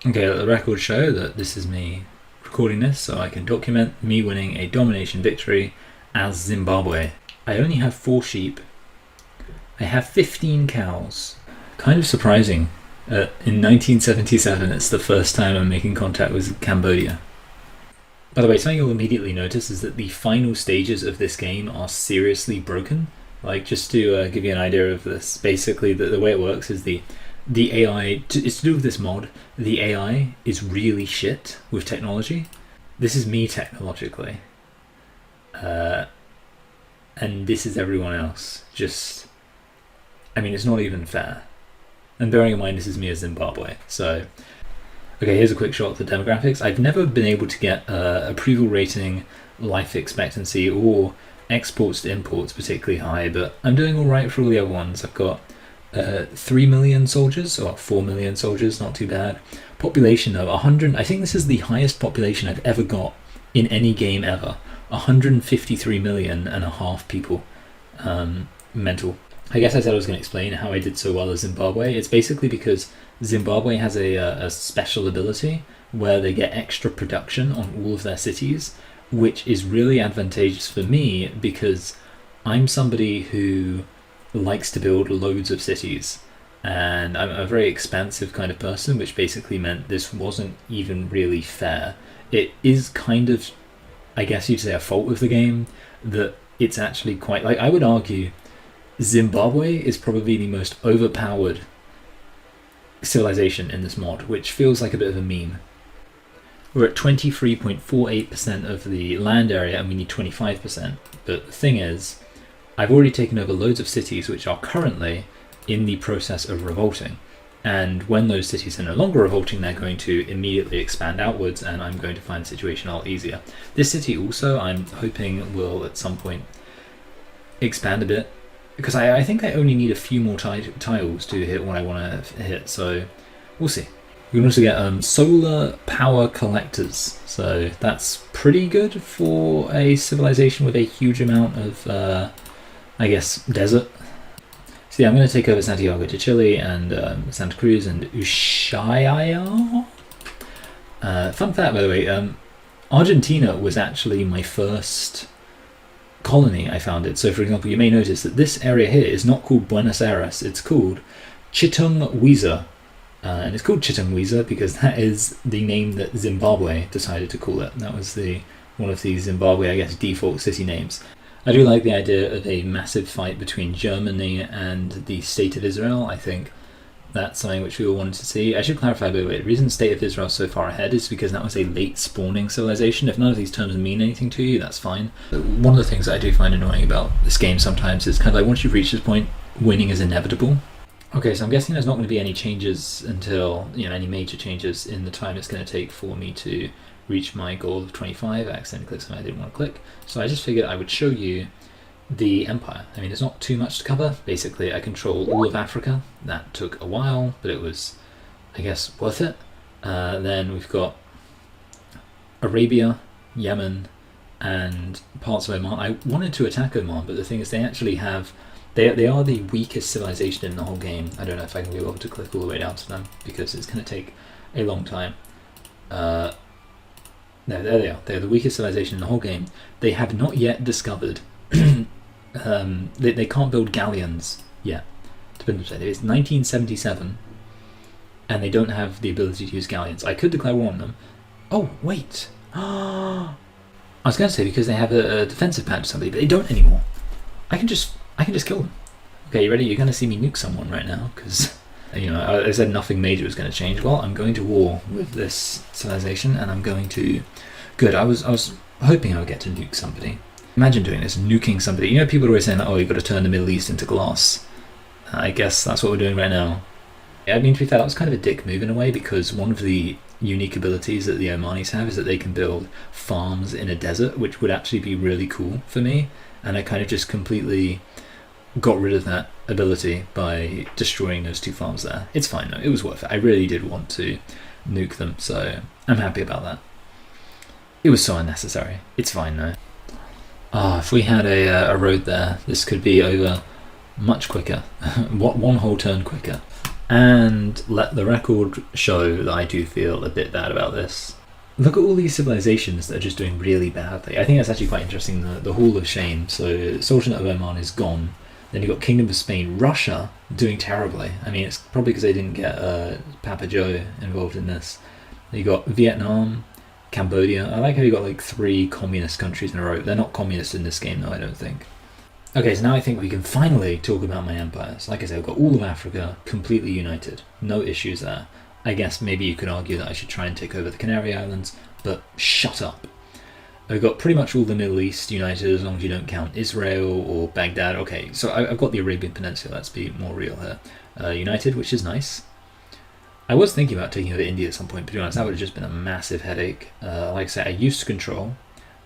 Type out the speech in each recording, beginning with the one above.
Okay, let the record show that this is me recording this so I can document me winning a domination victory as Zimbabwe. I only have 4 sheep. I have 15 cows. Kind of surprising. In 1977, it's the first time I'm making contact with Cambodia. By the way, something you'll immediately notice is that the final stages of this game are seriously broken. Like, just to give you an idea of this, basically the way it works is the AI, it's to do with this mod, the AI is really shit with technology. This is me technologically. And this is everyone else. Just, I mean, it's not even fair. And bearing in mind this is me as Zimbabwe, so... Okay, here's a quick shot of the demographics. I've never been able to get approval rating, life expectancy, or exports to imports particularly high, but I'm doing alright for all the other ones. I've got 3 million soldiers, or 4 million soldiers, not too bad. Population of 100, I think this is the highest population I've ever got in any game ever. 153 million and a half people. Mental. I guess I said I was going to explain how I did so well as Zimbabwe. It's basically because Zimbabwe has a special ability where they get extra production on all of their cities, which is really advantageous for me because I'm somebody who likes to build loads of cities, and I'm a very expansive kind of person, which basically meant this wasn't even really fair. It is kind of, I guess you'd say, a fault of the game that it's actually quite, like, I would argue Zimbabwe is probably the most overpowered civilization in this mod, which feels like a bit of a meme. We're at 23.48% of the land area and we need 25%, but the thing is, I've already taken over loads of cities which are currently in the process of revolting, and when those cities are no longer revolting, they're going to immediately expand outwards, and I'm going to find the situation a lot easier. This city also, I'm hoping, will at some point expand a bit, because I think I only need a few more tiles to hit what I want to hit, so we'll see. We can also get solar power collectors, so that's pretty good for a civilization with a huge amount of, I guess, desert. So yeah, I'm going to take over Santiago de Chile and Santa Cruz and Ushuaia. Fun fact, by the way, Argentina was actually my first colony I founded. So for example, you may notice that this area here is not called Buenos Aires, it's called Chitung and it's called Chitung because that is the name that Zimbabwe decided to call it. That was one of the Zimbabwe, I guess, default city names. I do like the idea of a massive fight between Germany and the State of Israel. I think that's something which we all wanted to see. I should clarify, by the way, the reason State of Israel is so far ahead is because that was a late spawning civilization. If none of these terms mean anything to you, that's fine. One of the things that I do find annoying about this game sometimes is kind of like once you've reached this point, winning is inevitable. Okay, so I'm guessing there's not going to be any changes until, any major changes in the time it's going to take for me to reach my goal of 25. I accidentally clicked something I didn't want to click. So I just figured I would show you the empire. I mean, there's not too much to cover. Basically, I control all of Africa. That took a while, but it was, I guess, worth it. Then we've got Arabia, Yemen, and parts of Oman. I wanted to attack Oman, but the thing is they actually have... They are the weakest civilization in the whole game. I don't know if I can be able to click all the way down to them, because it's going to take a long time. No, there they are. They're the weakest civilization in the whole game. They have not yet discovered... they can't build galleons yet. To put it in perspective, it's 1977, and they don't have the ability to use galleons. I could declare war on them. Oh, wait. I was going to say because they have a defensive patch or something, but they don't anymore. I can just kill them. Okay, you ready? You're going to see me nuke someone right now, because... I said nothing major was going to change. Well, I'm going to war with this civilization, and I'm going to... Good, I was hoping I would get to nuke somebody. Imagine doing this, nuking somebody. People are always saying that, oh, you've got to turn the Middle East into glass. I guess that's what we're doing right now. I mean, to be fair, that was kind of a dick move in a way, because one of the unique abilities that the Omanis have is that they can build farms in a desert, which would actually be really cool for me, and I kind of just completely got rid of that ability by destroying those 2 farms there. It's fine though, it was worth it. I really did want to nuke them, so I'm happy about that. It was so unnecessary. It's fine though. If we had a road there, this could be over much quicker. One whole turn quicker. And let the record show that I do feel a bit bad about this. Look at all these civilizations that are just doing really badly. I think that's actually quite interesting, the Hall of Shame. So Sultanate of Oman is gone. Then you've got Kingdom of Spain, Russia doing terribly. I mean, it's probably because they didn't get Papa Joe involved in this. You got Vietnam, Cambodia. I like how you got like 3 communist countries in a row. They're not communist in this game though, I don't think. Okay, so now I think we can finally talk about my empires. Like I said, I've got all of Africa completely united. No issues there. I guess maybe you could argue that I should try and take over the Canary Islands, but shut up. I've got pretty much all the Middle East united, as long as you don't count Israel or Baghdad. Okay, so I've got the Arabian Peninsula, let's be more real here. United, which is nice. I was thinking about taking over India at some point, but to be honest, that would have just been a massive headache. Like I said, I used to control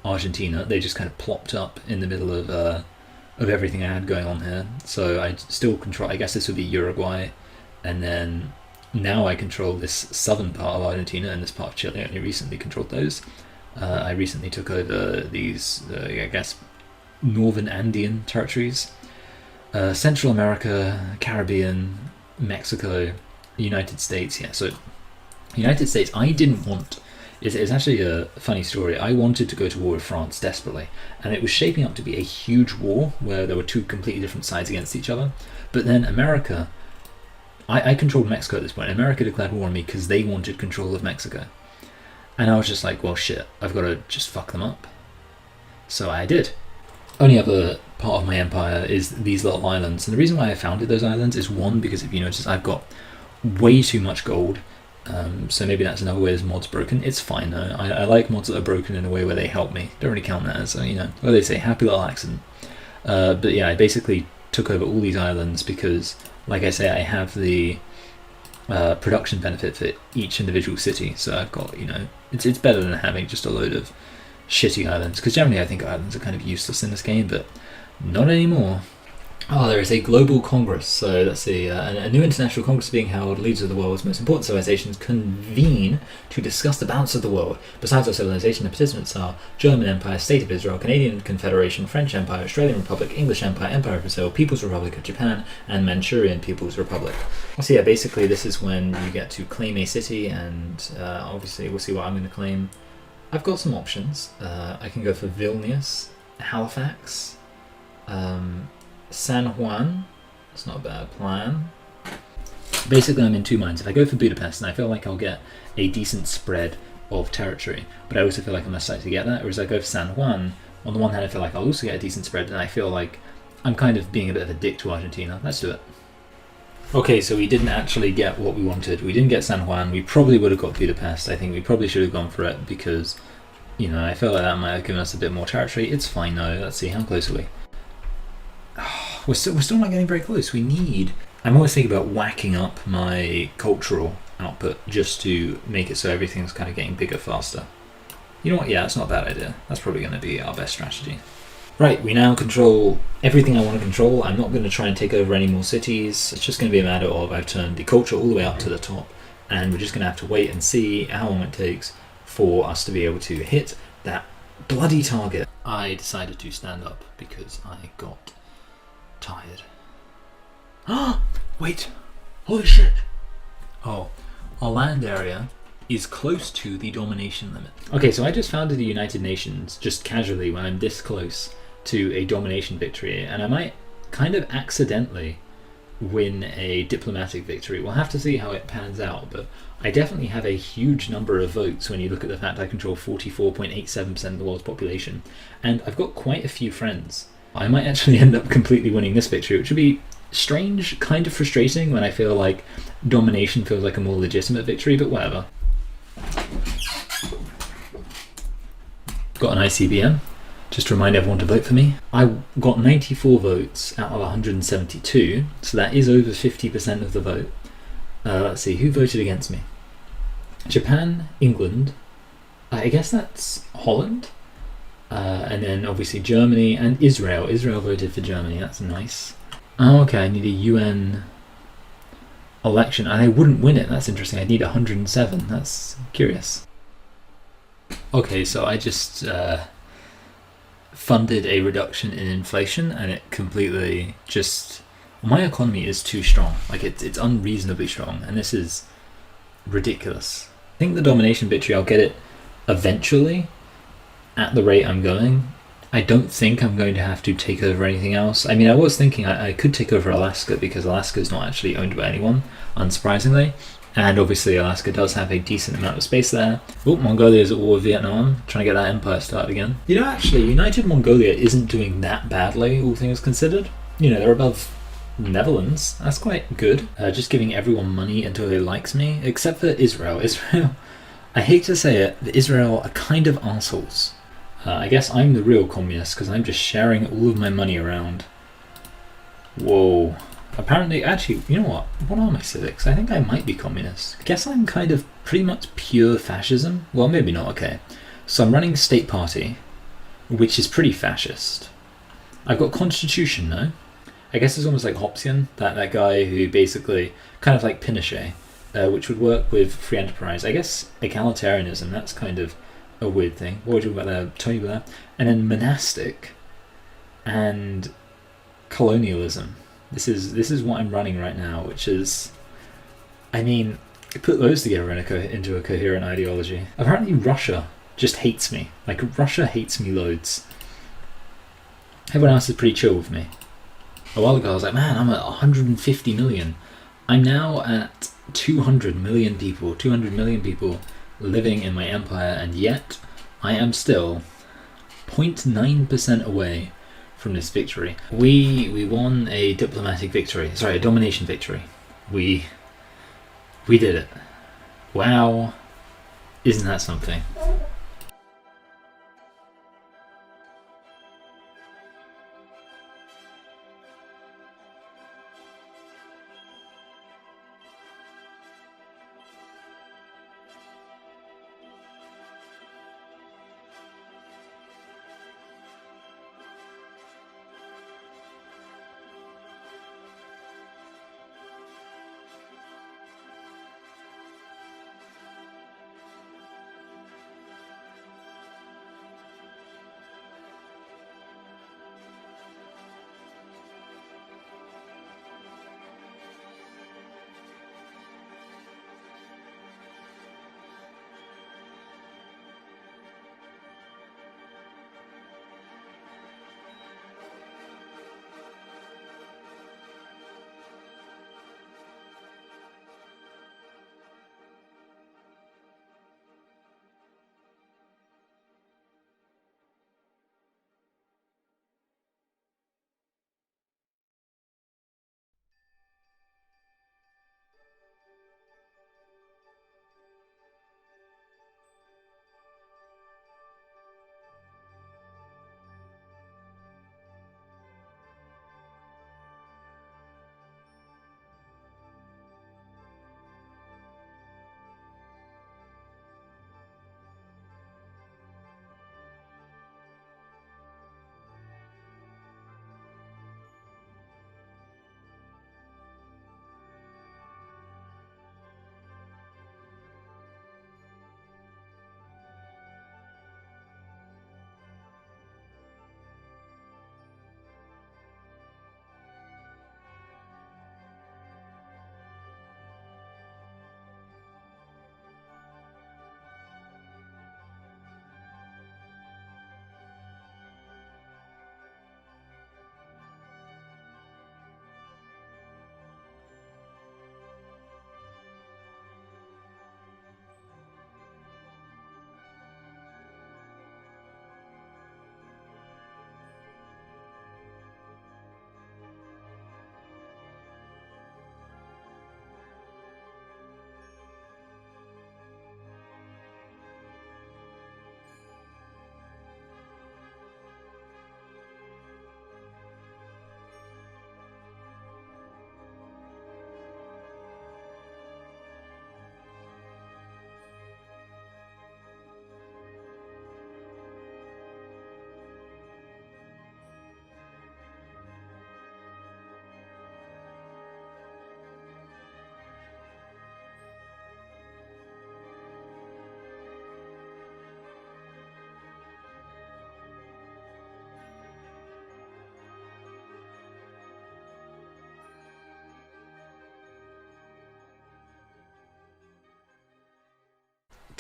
Argentina. They just kind of plopped up in the middle of everything I had going on here. So I still control, I guess this would be Uruguay, and then now I control this southern part of Argentina and this part of Chile. I only recently controlled those. I recently took over these, I guess, northern Andean territories. Central America, Caribbean, Mexico, United States. Yeah, so United States, I didn't want. It's actually a funny story. I wanted to go to war with France desperately, and it was shaping up to be a huge war where there were 2 completely different sides against each other. But then America, I controlled Mexico at this point. America declared war on me because they wanted control of Mexico. And I was just like, well, shit, I've got to just fuck them up. So I did. Only other part of my empire is these little islands. And the reason why I founded those islands is, one, because if you notice, I've got way too much gold. So maybe that's another way this mod's broken. It's fine though. I like mods that are broken in a way where they help me. Don't really count that as, what do they say, happy little accident. But yeah, I basically took over all these islands because, like I say, I have the production benefit for each individual city. So I've got, it's better than having just a load of shitty islands. Because generally I think islands are kind of useless in this game, but not anymore. Oh, there is a global congress. So let's see, a new international congress being held. Leaders of the world's most important civilizations convene to discuss the balance of the world. Besides our civilization, the participants are German Empire, State of Israel, Canadian Confederation, French Empire, Australian Republic, English Empire, Empire of Brazil, People's Republic of Japan, and Manchurian People's Republic. So yeah, basically this is when you get to claim a city, and obviously we'll see what I'm going to claim. I've got some options. I can go for Vilnius, Halifax, San Juan. That's not a bad plan. Basically, I'm in 2 minds. If I go for Budapest, and I feel like I'll get a decent spread of territory, but I also feel like I'm less likely to get that. Whereas I go for San Juan, on the one hand, I feel like I'll also get a decent spread, and I feel like I'm kind of being a bit of a dick to Argentina. Let's do it. Okay, so we didn't actually get what we wanted. We didn't get San Juan. We probably would have got Budapest. I think we probably should have gone for it because, I feel like that might have given us a bit more territory. It's fine though. Let's see, how close are we? We're still not getting very close. I'm always thinking about whacking up my cultural output just to make it so everything's kind of getting bigger faster. You know what? Yeah, that's not a bad idea. That's probably going to be our best strategy. Right, we now control everything I want to control. I'm not going to try and take over any more cities. It's just going to be a matter of I've turned the culture all the way up to the top, and we're just going to have to wait and see how long it takes for us to be able to hit that bloody target. I decided to stand up because I got tired. Wait, holy shit. Oh, our land area is close to the domination limit. Okay, so I just founded the United Nations just casually when I'm this close to a domination victory, and I might kind of accidentally win a diplomatic victory. We'll have to see how it pans out, but I definitely have a huge number of votes when you look at the fact I control 44.87% of the world's population, and I've got quite a few friends. I might actually end up completely winning this victory, which would be strange, kind of frustrating when I feel like domination feels like a more legitimate victory, but whatever. Got an ICBM. Just to remind everyone to vote for me. I got 94 votes out of 172, so that is over 50% of the vote. Let's see, who voted against me? Japan, England, I guess that's Holland, and then obviously Germany and Israel. Israel voted for Germany, that's nice. Oh, okay, I need a UN election, and I wouldn't win it, that's interesting. I need 107, that's curious. Okay, so I just funded a reduction in inflation, and it completely just my economy is too strong. Like it's unreasonably strong, and this is ridiculous. I think the domination victory, I'll get it eventually at the rate I'm going. I don't think I'm going to have to take over anything else. I mean, I was thinking I could take over Alaska because Alaska is not actually owned by anyone, unsurprisingly. And obviously Alaska does have a decent amount of space there. Oh, Mongolia is at war with Vietnam, trying to get that empire started again. You know, actually, United Mongolia isn't doing that badly, all things considered. You know, they're above Netherlands. That's quite good. Just giving everyone money until they likes me, except for Israel. Israel, I hate to say it, but Israel are kind of assholes. I guess I'm the real communist because I'm just sharing all of my money around. Whoa. Apparently, actually, you know what? What are my civics? I think I might be communist. I guess I'm kind of pretty much pure fascism. Well, maybe not, okay. So I'm running State Party, which is pretty fascist. I've got Constitution, no? I guess it's almost like Hobbesian, that guy who basically, kind of like Pinochet, which would work with free enterprise. I guess egalitarianism, that's kind of a weird thing. What would you about that? Tell you about that. And then monastic and colonialism. This is what I'm running right now, which is, I mean, put those together into a coherent ideology. Apparently Russia just hates me. Like, Russia hates me loads. Everyone else is pretty chill with me. A while ago I was like, man, I'm at 150 million. I'm now at 200 million people living in my empire, and yet I am still 0.9% away from this victory. We won a diplomatic victory. Sorry, a domination victory. We did it. Wow. Isn't that something?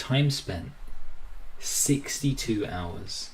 Time spent 62 hours.